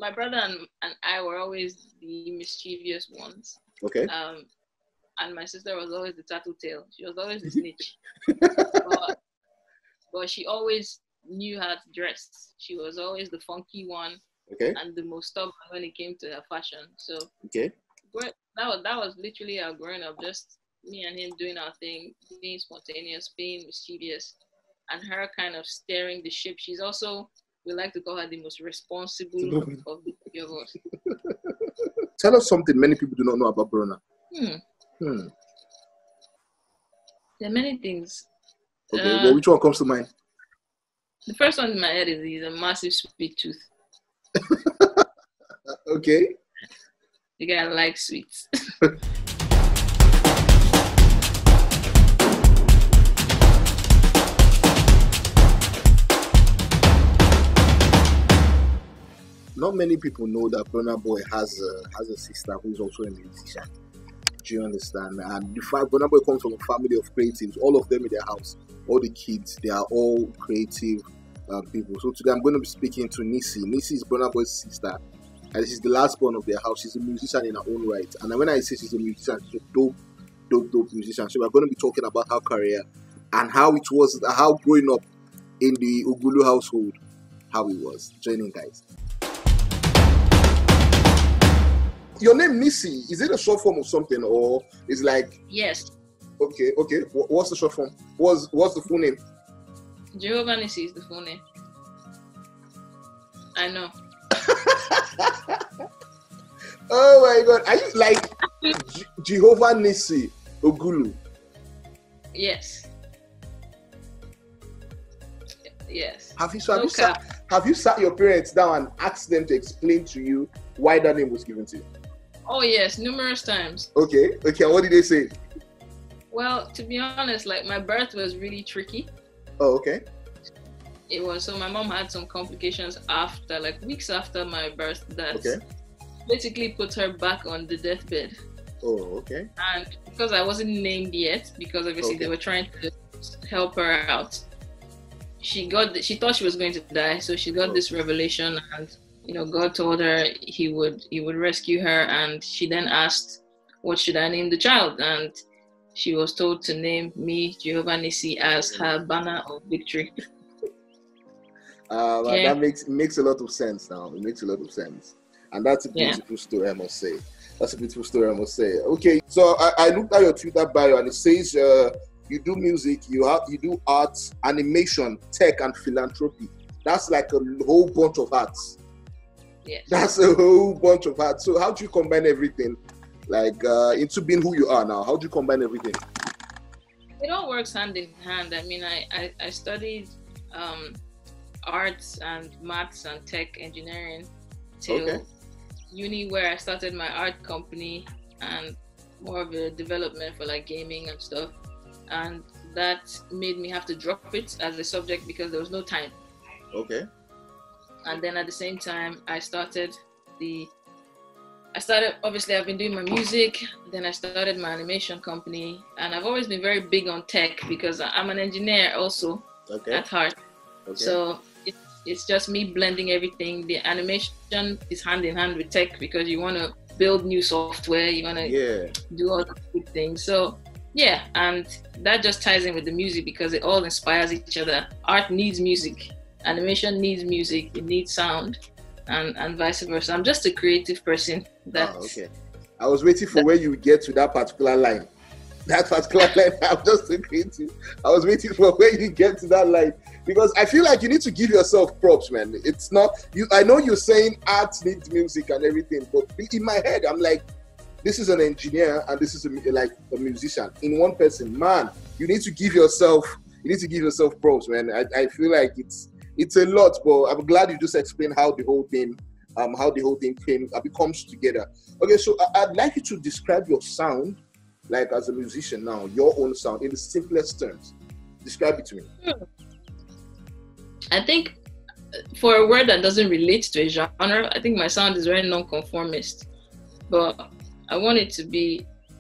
my brother and I were always the mischievous ones. Okay. And my sister was always the tattletale. She was always the snitch. but she always knew how to dress. She was always the funky one. Okay. And the most stubborn when it came to her fashion. So okay. That was literally our growing up, just me and him doing our thing, being spontaneous, being mischievous, and her kind of steering the ship. She's also, we like to call her the most responsible of the three of us. Tell us something many people do not know about Burna. There are many things. Okay, well, which one comes to mind? The first one in my head is he's a massive sweet tooth. Okay. The guy likes sweets. Not many people know that Burna Boy has a sister who is also a musician. Do you understand? And the fact Burna Boy comes from a family of creatives, all of them in their house, all the kids, they are all creative people. So today I'm going to be speaking to Nissi. Nissi is Burna Boy's sister, and she's the last born of their house. She's a musician in her own right. And when I say she's a musician, she's a dope musician. So we're going to be talking about her career and how it was, how growing up in the Ogulu household, how it was. Join in, guys. Your name Nissi, is it a short form of something, or is like? Yes. Okay. What's the short form? What's the full name? Jehova Nissi is the full name. I know. Oh my God! Are you like Jehova Nissi Ogulu? Yes. Yes. Have you sat your parents down and asked them to explain to you why that name was given to you? Oh yes, numerous times. Okay. What did they say? Well, to be honest, like my birth was really tricky. Oh, okay. It was, so my mom had some complications after, like weeks after my birth, that basically put her back on the deathbed. Oh, okay. And because I wasn't named yet, because obviously they were trying to help her out, she thought she was going to die, so she got this revelation, and God told her he would rescue her, and she then asked, what should I name the child? And she was told to name me, Jehova Nissi, as her banner of victory. That makes a lot of sense now. It makes a lot of sense. And that's a beautiful story, I must say. Okay, so I looked at your Twitter bio, and it says you do music, you do arts, animation, tech, and philanthropy. That's like a whole bunch of arts. Yes. That's a whole bunch of arts. So how do you combine everything, like into being who you are now? How do you combine everything? It all works hand in hand. I mean, I studied arts and maths and tech engineering till uni, where I started my art company and more of a development for like gaming and stuff. And that made me have to drop it as a subject because there was no time. Okay. And then at the same time, I started, obviously I've been doing my music, then I started my animation company, and I've always been very big on tech because I'm an engineer also at heart. Okay. So it's just me blending everything. The animation is hand in hand with tech because you want to build new software, you want to do all the good things. So yeah, and that just ties in with the music because it all inspires each other. Art needs music. Animation needs music, it needs sound, and vice versa. I'm just a creative person. I was waiting for where you get to that particular line. I'm just a creative. I was waiting for where you get to that line because I feel like you need to give yourself props, man. It's not you. I know you're saying art needs music and everything, but in my head, I'm like, this is an engineer and this is like a musician in one person. Man, you need to give yourself props, man. I feel like it's a lot, but I'm glad you just explained how the whole thing comes together. Okay, so I'd like you to describe your sound, like as a musician now, your own sound in the simplest terms. Describe it to me. I think for a word that doesn't relate to a genre, I think my sound is very non-conformist, but I want it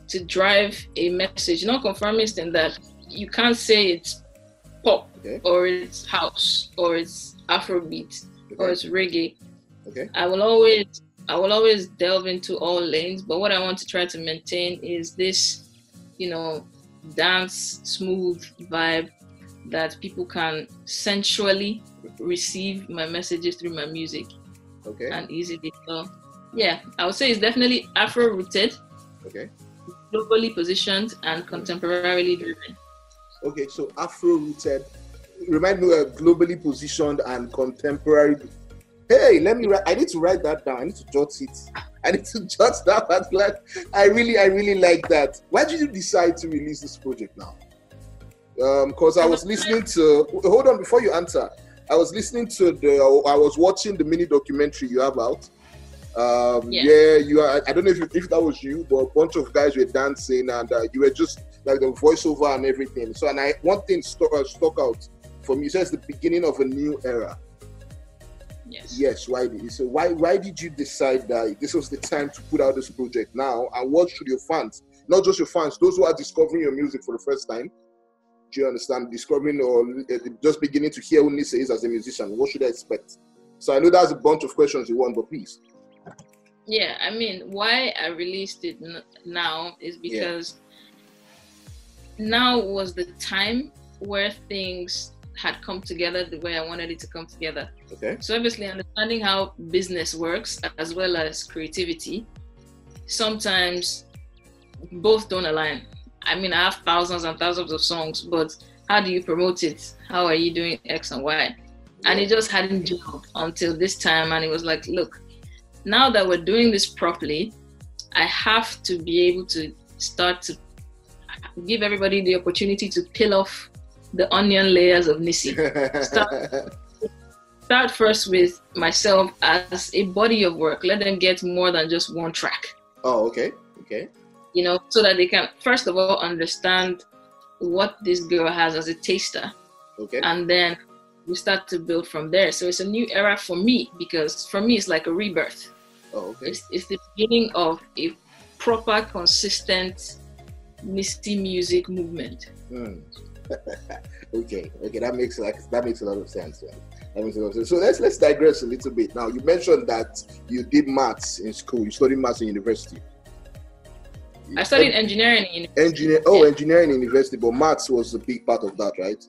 to drive a message. Non-conformist in that you can't say it's pop or it's house or it's Afrobeat or it's reggae. Okay. I will always delve into all lanes, but what I want to try to maintain is this, dance smooth vibe that people can sensually receive my messages through my music. Okay. And easily. So yeah, I would say it's definitely Afro rooted. Okay. Globally positioned and contemporarily driven. Okay, so Afro rooted. Remind me, globally positioned and contemporary. Hey, let me write. I need to write that down. I need to jot it. I need to jot that. I really like that. Why did you decide to release this project now? Because I was listening to. Hold on, before you answer. I was listening to I was watching the mini documentary you have out. Yeah, you are. I don't know if that was you, but a bunch of guys were dancing and you were just like the voiceover and everything. So, one thing stuck out for me. It says the beginning of a new era. Yes. Why did you decide that this was the time to put out this project now? And what should your fans, not just your fans, those who are discovering your music for the first time, do you understand, discovering or just beginning to hear who Nissi is as a musician, what should I expect? So I know that's a bunch of questions you want, but please. Yeah, I mean, why I released it now is because now was the time where things had come together the way I wanted it to come together. Okay. So obviously understanding how business works as well as creativity, sometimes both don't align. I mean, I have thousands and thousands of songs, but how do you promote it? How are you doing X and Y? And it just hadn't gelled until this time. And it was like, look, now that we're doing this properly, I have to be able to start to give everybody the opportunity to peel off the onion layers of Nissi. Start first with myself as a body of work. Let them get more than just one track. Oh, okay. Okay. So that they can, first of all, understand what this girl has as a taster. Okay. And then we start to build from there. So it's a new era for me, because for me, it's like a rebirth. Oh, okay. It's the beginning of a proper, consistent Nissi music movement. Okay, that makes a lot of sense. Right? So let's digress a little bit. Now, you mentioned that you did maths in school. You studied maths in university. I studied engineering in university. Engineering in university, but maths was a big part of that, right?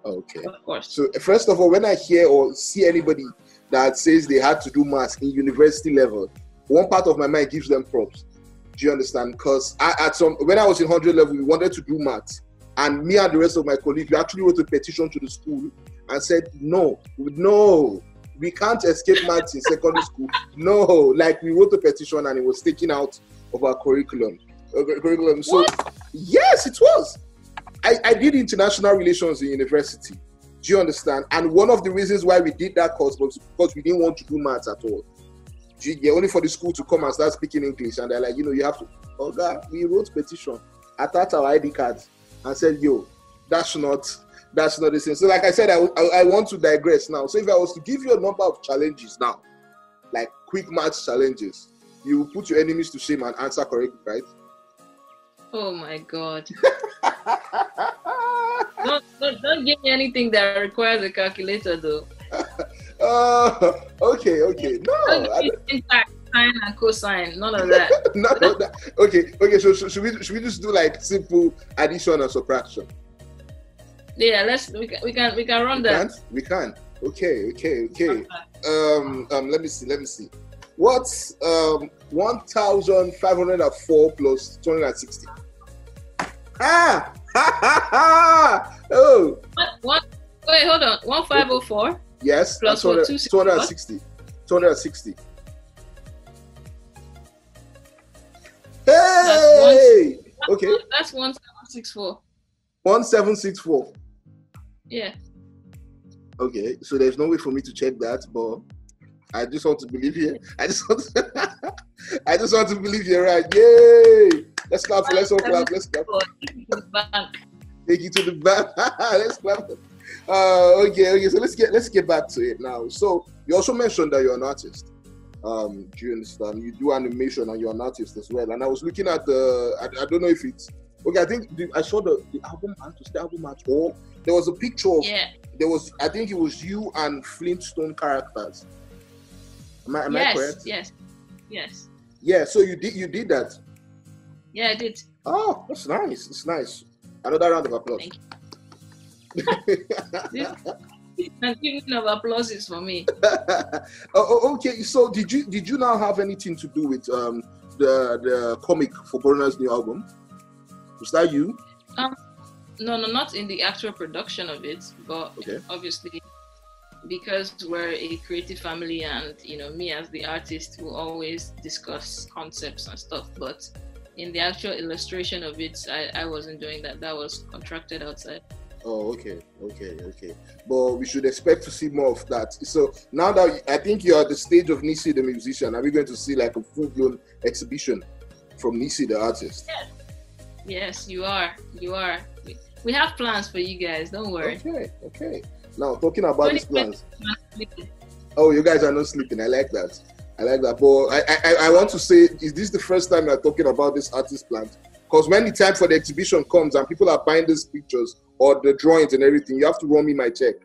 Okay. Of course. So first of all, when I hear or see anybody that says they had to do maths in university level, one part of my mind gives them props. Do you understand? Because when I was in 100 level, we wanted to do maths, and me and the rest of my colleagues, we actually wrote a petition to the school and said, no, we can't escape maths in secondary school. No, like we wrote a petition and it was taken out of our curriculum. So yes, it was. I did international relations in university. Do you understand? And one of the reasons why we did that course was because we didn't want to do maths at all. Only for the school to come and start speaking English, and they're like, you have to. Oh God, we wrote petition, attached our ID cards, and said, that's not the same. So like I said, I want to digress now. So if I was to give you a number of challenges now, like quick maths challenges, you will put your enemies to shame and answer correctly, right? Oh my God. Don't give me anything that requires a calculator though. Okay. No. Sine and cosine, none of that. None of that. Okay. So should we just do like simple addition and subtraction? Yeah, we can run that. We can. Okay. Let me see. What's 1,504 plus 260? Oh. Wait, hold on. 1,504. Yes. Plus 260. 260. Hey. Okay. That's 1,764. 1,764. Yeah. Okay. So there's no way for me to check that, but I just want to believe you. I just want to believe you're right. Yay! Let's clap. Let's all clap. Let's clap. Take you to the bank. Let's clap. Okay. So let's get back to it now. So you also mentioned that you're an artist. Do you understand? You do animation and you're an artist as well. And I was looking at I don't know if it's Okay, I think I saw the album art, the album art, or there was a picture of, there was, I think it was you and Flintstone characters. Am I correct? Yes. Yeah, so you did that. Yeah, I did. Oh, that's nice. It's nice. Another round of applause. Thank you. And giving of applause is for me. Okay, so did you now have anything to do with the comic for Burna's new album? Was that you? No, not in the actual production of it, but obviously because we're a creative family, and me as the artist will always discuss concepts and stuff, but in the actual illustration of it, I wasn't doing that. That was contracted outside. Oh, okay. But we should expect to see more of that. So now that I think you're at the stage of Nissi the musician, are we going to see like a full-blown exhibition from Nissi the artist? Yes, you are. We have plans for you guys. Don't worry. Okay. Now talking about these plans. Oh, you guys are not sleeping. I like that. But I want to say, is this the first time you're talking about this artist plans? Because when the time for the exhibition comes and people are buying these pictures or the drawings and everything, you have to run me my check.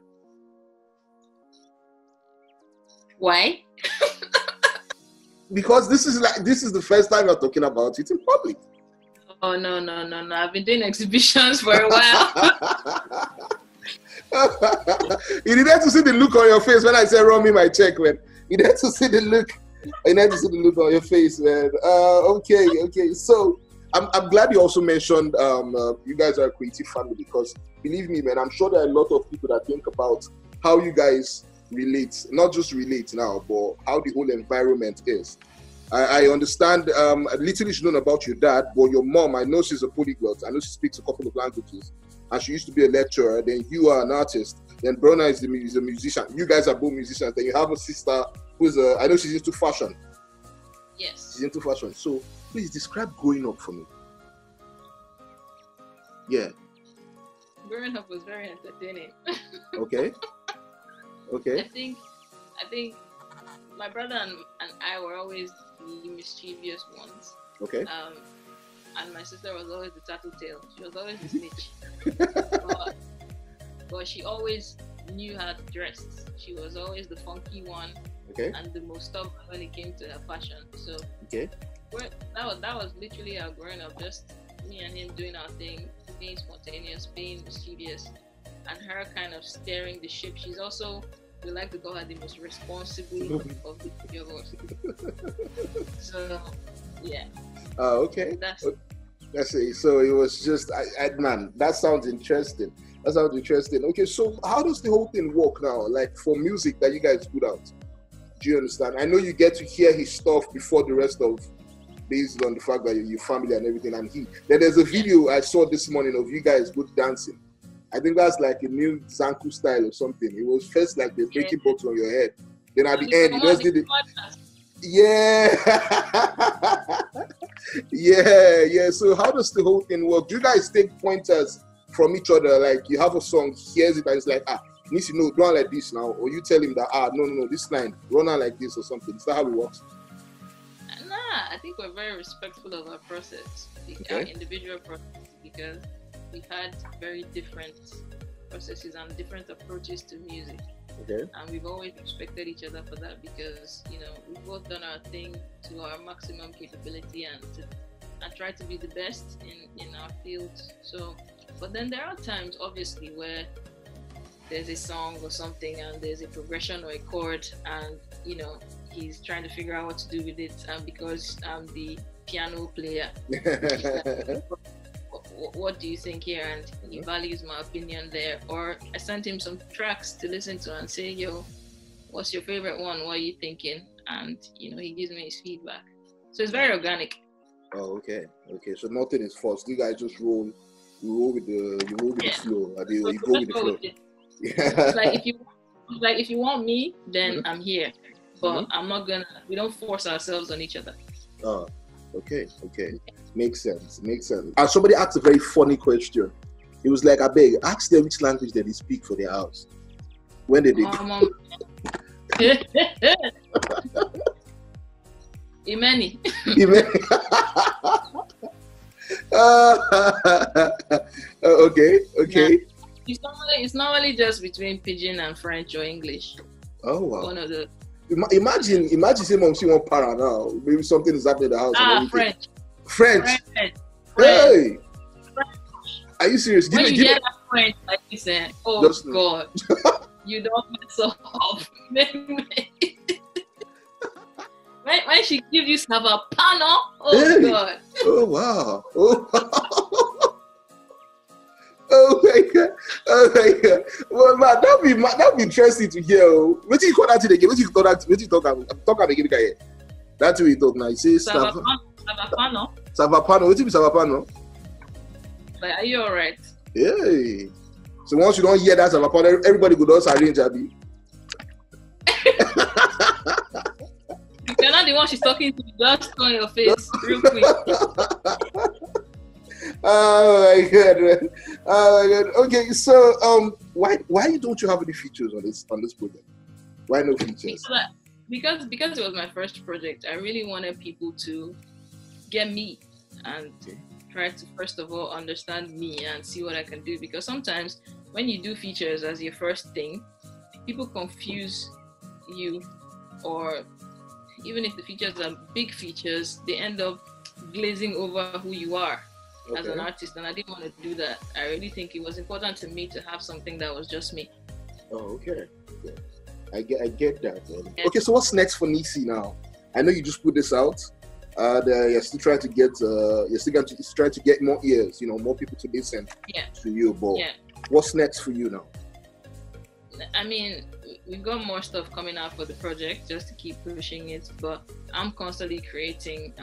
Why? Because this is the first time you're talking about it in public. Oh no! I've been doing exhibitions for a while. You needed to see the look on your face when I said run me my check, man. You needed to see the look. You needed to see the look on your face, man. Okay. So I'm glad you also mentioned you guys are a creative family, because believe me, man, I'm sure there are a lot of people that think about how you guys relate, not just relate now, but how the whole environment is. I understand little is known about your dad, but your mom, I know she's a polyglot. I know she speaks a couple of languages, and she used to be a lecturer. Then you are an artist. Then Burna is a musician. You guys are both musicians. Then you have a sister who's I know she's into fashion. Yes. She's into fashion. So please describe growing up for me. Yeah. Growing up was very entertaining. Okay. I think my brother and I were always the mischievous ones. Okay. And my sister was always the tattletale. She was always the snitch. but she always knew how to dress. She was always the funky one. Okay. And the most stubborn when it came to her fashion. So that was literally our growing up. Just me and him doing our thing, being spontaneous, being mischievous, and her kind of steering the ship. She's also, we like to call her the most responsible of the three of us. So, yeah. Oh, okay. Let's see. So it was just, man, that sounds interesting. Okay, so how does the whole thing work now? Like for music that you guys put out? Do you understand? I know you get to hear his stuff before the rest of, based on the fact that your family and everything. And then there's a video I saw this morning of you guys both dancing. I think that's like a new Zanku style or something. It was first like the breaking bottles on your head. Then at the end, you just did it. Yeah. Yeah. So how does the whole thing work? Do you guys take pointers from each other? Like you have a song, he hears it and it's like, Nissi, no, run like this now. Or you tell him that, no, this line, run on like this or something. Is that how it works? Nah, I think we're very respectful of our process, our individual process, because we've had very different processes and different approaches to music. Okay. And we've always respected each other for that, because we've both done our thing to our maximum capability and try to be the best in our field. So, but then there are times, obviously, where there's a song or something and there's a progression or a chord, and he's trying to figure out what to do with it, and because I'm the piano player, what do you think here? And he values my opinion there. Or I sent him some tracks to listen to and say, yo, what's your favorite one? What are you thinking? And he gives me his feedback. So it's very organic. Oh, okay. So nothing is forced. You guys just roll with the flow. You go with the flow. It's like if you want me, then I'm here. But I'm not gonna. We don't force ourselves on each other. Oh, okay. Makes sense. And somebody asked a very funny question. It was like, I beg, ask them which language they speak for their house. When did they go? Imeni. Okay. It's normally just between Pidgin and French or English. Oh wow. One of the. Imagine say mom see one para now. Maybe something is happening in the house. French. Hey. Are you serious? When you hear that French, like you said, oh God, you don't mess up. When she gives you savapano, oh God. Oh wow. Oh my God. Well, man, that'd be interesting to hear. What do you call that again? What do you talk about again? That's what you talk now. You say savapano. Savapano. What do you mean savapano? Like, are you alright? Yeah. So once you don't hear that savapano, everybody could also arrange, Abby. If you're not the one she's talking to, just turn your face real quick. Oh my God, man. Oh my God. Okay, so why don't you have any features on this project? Why no features? Because it was my first project, I really wanted people to get me and try to first of all understand me and see what I can do. Because sometimes when you do features as your first thing, people confuse you, or even if the features are big features, they end up glazing over who you are as an artist, and I didn't want to do that. I really think it was important to me to have something that was just me. Oh, okay. I get that. Man. Yeah. Okay, so what's next for Nissi now? I know you just put this out. You're still trying to get more ears, more people to listen to you. But what's next for you now? I mean, we've got more stuff coming out for the project just to keep pushing it, but I'm constantly creating.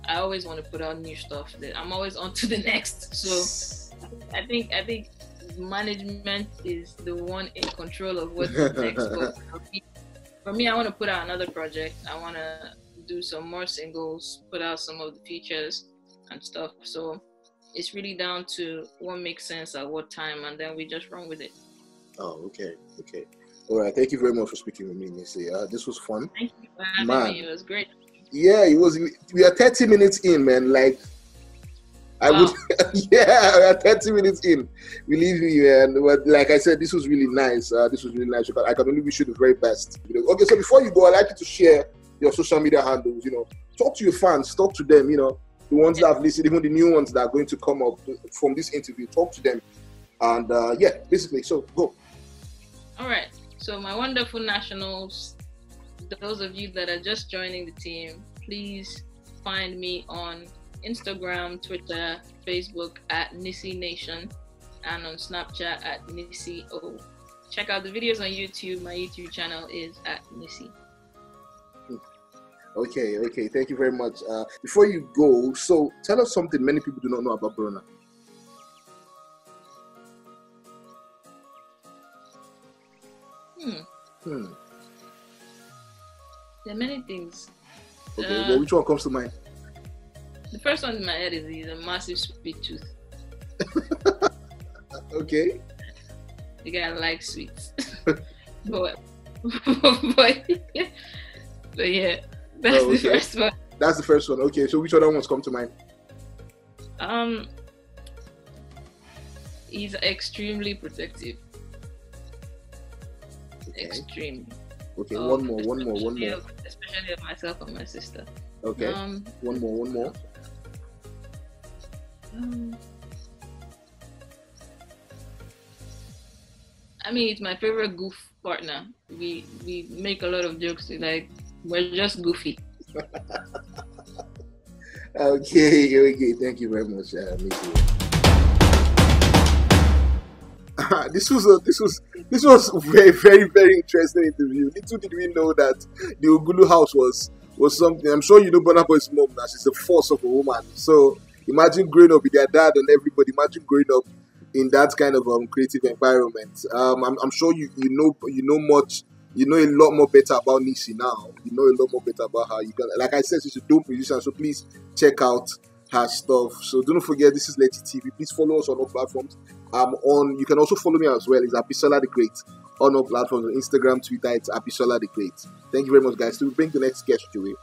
I always want to put out new stuff. I'm always on to the next. So I think management is the one in control of what's next. For me, I want to put out another project. I want to do some more singles, put out some of the features and stuff. So it's really down to what makes sense at what time, and then we just run with it. Oh, okay. All right. Thank you very much for speaking with me, Nissi. This was fun. Thank you for having me. It was great. Yeah, it was. We are 30 minutes in, man. Like, I would. Yeah, we are 30 minutes in. Believe me, man. But like I said, this was really nice. I can only wish you the very best. Okay, so before you go, I'd like you to share your social media handles. Talk to your fans. Talk to them. The ones that have listened, even the new ones that are going to come up from this interview. Talk to them. And basically, so go. All right. So my wonderful nationals, those of you that are just joining the team, please find me on Instagram, Twitter, Facebook at Nissi Nation, and on Snapchat at Nissi O. Check out the videos on YouTube. My YouTube channel is at Nissi. Okay. Thank you very much. Before you go, so tell us something many people do not know about Burna. There are many things. Okay, well, which one comes to mind? The first one in my head is he's a massive sweet tooth. Okay. The guy likes sweets. but yeah, that's the first one. That's the first one. Okay, so which other ones come to mind? He's extremely protective. Okay. Extreme. Okay, one more. Especially of myself and my sister. Okay. One more. I mean, it's my favorite goof partner. We make a lot of jokes. Like, we're just goofy. Okay. Thank you very much, Nissi. This was a very, very, very interesting interview. Little did we know that the Ogulu house was something. I'm sure you know Burna Boy's mom now. She's a force of a woman. So imagine growing up with their dad and everybody. Imagine growing up in that kind of creative environment. I'm sure you know much. You know a lot more better about Nissi now. You know a lot more better about her. Like I said, she's a dope musician. So please check out her stuff. So don't forget, this is Legit.TV. Please follow us on all platforms. You can also follow me as well. It's Abisola the Great on all platforms, on Instagram, Twitter. It's Abisola the Great. Thank you very much, guys. So we'll bring the next guest your way.